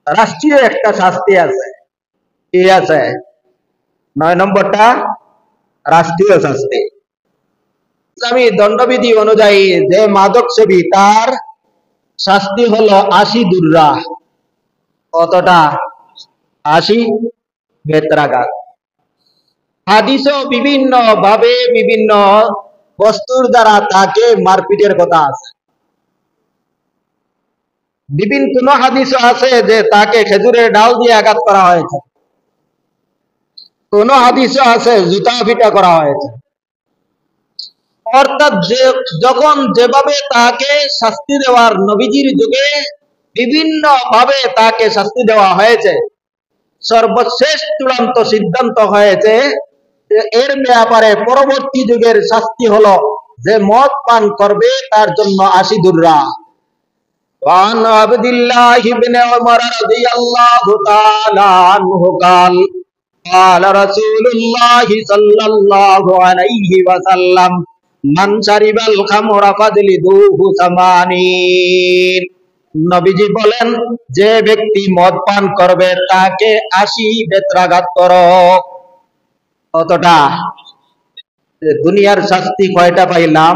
রাষ্ট্রীয় একটা শাস্তি আছে। কি আছে? 9 নম্বরটা রাষ্ট্রীয় শাস্তি। ইসলামী দণ্ডবিধি অনুযায়ী যে মাদক সেবী তার শাস্তি হলো 80 দুর্রা। কতটা? 80 বেত্রাঘাত। হাদিসও বিভিন্ন ভাবে বিভিন্ন বস্তুর দ্বারা তাকে মারপিটের কথা আছে। বিভিন্ন কোন হাদিসও আছে যে তাকে খেজুরের ডাল দিয়ে আঘাত করা হয়েছে, কোন হাদিসও আছে জুতা পিটা করা হয়েছে। অর্থাৎ যে যখন যেভাবে তাকে শাস্তি দেওয়ার নবীজির যুগে বিভিন্ন ভাবে তাকে শাস্তি দেওয়া হয়েছে, সর্বশেষ চূড়ান্ত সিদ্ধান্ত হয়েছে যে এর ব্যাপারে পরবর্তী যুগের শাস্তি হলো যে মদ পান করবে তার জন্য 80 দুর্রা। وعن عبد الله بن عمر رضي الله تعالى عنه قال قال رسول الله صلى الله عليه وسلم من شرب الخمر فاجلدوه 80। নবীজি বলেন, যে ব্যক্তি মদ পান করবে তাকে 80 বেত্রাঘাত করো। কতটা? দুনিয়ার শাস্তি কয়টা পাইলাম?